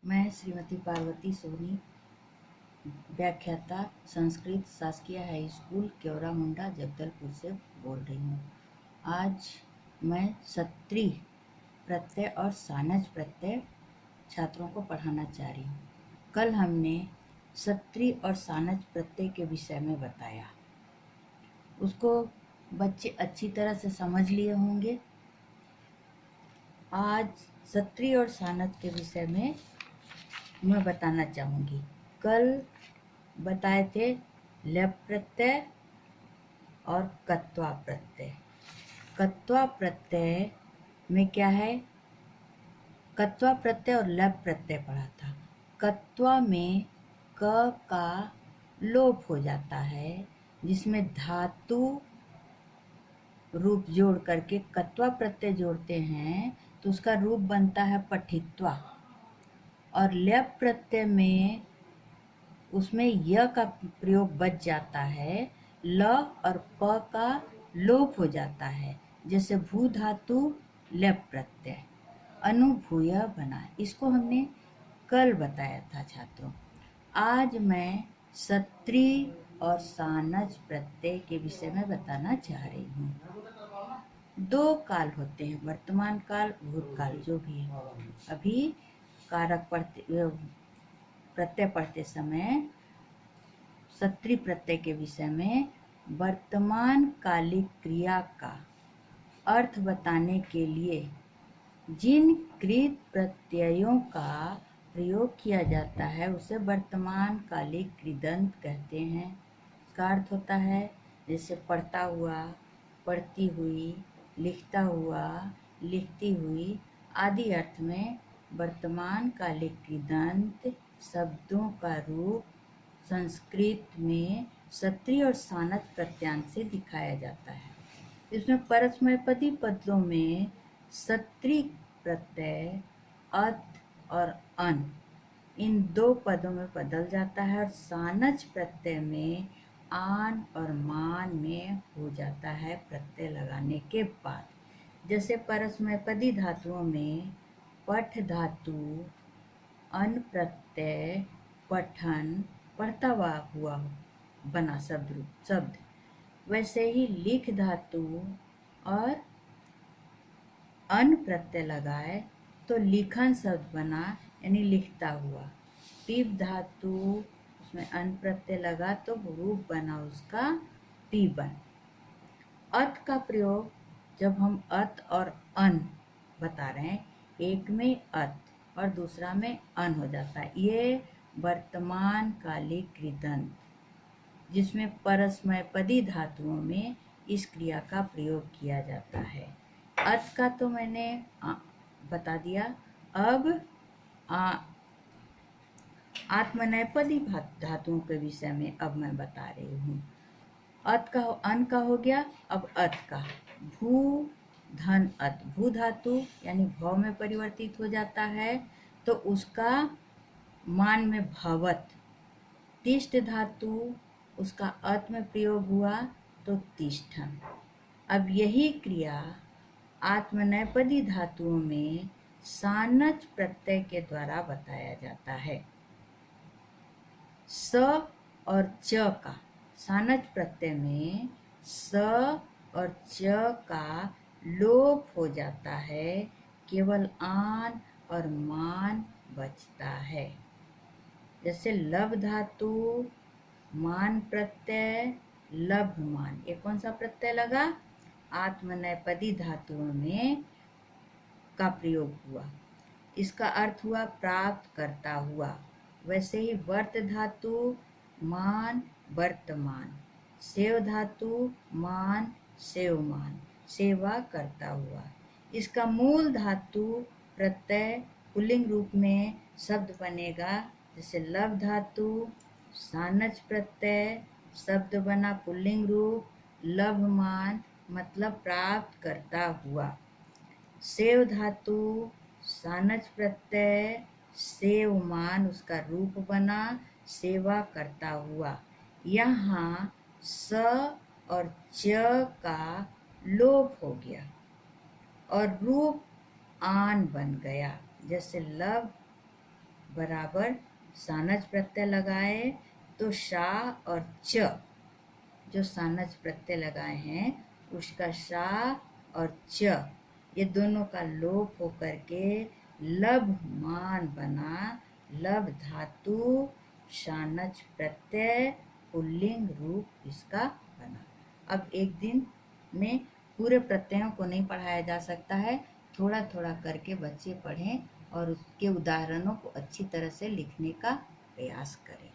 मैं श्रीमती पार्वती सोनी, व्याख्याता, संस्कृत शासकीय हाई स्कूल केवरा मुंडा जगदलपुर से बोल रही हूँ। आज मैं सत्री प्रत्यय और सानज प्रत्यय छात्रों को पढ़ाना चाह रही हूँ। कल हमने सत्री और सानज प्रत्यय के विषय में बताया, उसको बच्चे अच्छी तरह से समझ लिए होंगे। आज सत्री और सानज के विषय में मैं बताना चाहूँगी। कल बताए थे लप प्रत्यय और कत्वा प्रत्यय। कत्वा प्रत्यय में क्या है? कत्वा प्रत्यय और लप प्रत्यय पढ़ा था। कत्वा में क का लोप हो जाता है, जिसमें धातु रूप जोड़ करके कत्वा प्रत्यय जोड़ते हैं तो उसका रूप बनता है पठित्वा। और लप प्रत्यय में उसमें य का प्रयोग बच जाता है, ल और प का लोप हो जाता है। जैसे भू धातु लप प्रत्यय, अनुभूय बना। इसको हमने कल बताया था छात्रों। आज मैं सत्री और सानज प्रत्यय के विषय में बताना चाह रही हूँ। दो काल होते हैं, वर्तमान काल, भूतकाल, जो भी है। अभी कारक प्रत्यय पढ़ते समय सत्री प्रत्यय के विषय में वर्तमान कालिक क्रिया का अर्थ बताने के लिए जिन कृत प्रत्ययों का प्रयोग किया जाता है उसे वर्तमान कालिक कृदंत कहते हैं। इसका अर्थ होता है जैसे पढ़ता हुआ, पढ़ती हुई, लिखता हुआ, लिखती हुई आदि अर्थ में वर्तमान कालिक कृदंत शब्दों का रूप संस्कृत में सत्री और सानज प्रत्यांश से दिखाया जाता है। इसमें परस्मैपदी पदों में सत्री प्रत्यय अत और अन इन दो पदों में बदल जाता है और सानज प्रत्यय में आन और मान में हो जाता है प्रत्यय लगाने के बाद। जैसे परस्मैपदी धातुओं में पठ धातु, अन प्रत्यय, पठन, पढ़ता हुआ बना शब्द, वैसे ही लिख धातु और अन प्रत्यय लगाए तो लिखन शब्द बना, यानी लिखता हुआ। पीप धातु, उसमें अन प्रत्यय लगा तो रूप बना उसका पीबन। अत का प्रयोग जब हम अत और अन बता रहे हैं, एक में अत और दूसरा में अन हो जाता है। ये वर्तमान कालिक कृदंत, जिसमें परस्मैपदी धातुओं में इस क्रिया का प्रयोग किया जाता है। अत का तो मैंने बता दिया। अब आत्मनेपदी धातुओं के विषय में अब मैं बता रही हूँ। अत का अन का हो गया, अब अत का। भू धन अत, भू धातु यानी भव में परिवर्तित हो जाता है तो उसका मान में भवत। तिष्ठ धातु, उसका अत में प्रयोग हुआ तो तिष्ठन। अब यही क्रिया आत्मनेपदी धातुओं में सानज प्रत्यय के द्वारा बताया जाता है। स और च का, सानज प्रत्यय में स और च का लोप हो जाता है, केवल आन और मान बचता है। जैसे लभ धातु, मान प्रत्यय, लभमान। ये कौन सा प्रत्यय लगा? आत्मनेपदी धातुओं में का प्रयोग हुआ। इसका अर्थ हुआ प्राप्त करता हुआ। वैसे ही वर्त धातु, मान वर्तमान। सेव धातु, मान सेवमान, सेवा करता हुआ। इसका मूल धातु प्रत्यय पुल्लिंग रूप में शब्द बनेगा। जैसे लभ धातु, सानज प्रत्यय, शब्द बना पुल्लिंग रूप, लभमान मतलब प्राप्त करता हुआ। सेव धातु, सानज प्रत्यय, सेवमान उसका रूप बना, सेवा करता हुआ। यहाँ स और च का लोप हो गया और रूप आन बन गया। जैसे लभ बराबर सानज प्रत्यय लगाए तो शा और च, जो सानज प्रत्यय लगाए हैं उसका शा और च, ये दोनों का लोप होकर के लभमान बना। लभ धातु शानच प्रत्यय पुल्लिंग रूप इसका बना। अब एक दिन में पूरे प्रत्ययों को नहीं पढ़ाया जा सकता है, थोड़ा थोड़ा करके बच्चे पढ़ें और उसके उदाहरणों को अच्छी तरह से लिखने का प्रयास करें।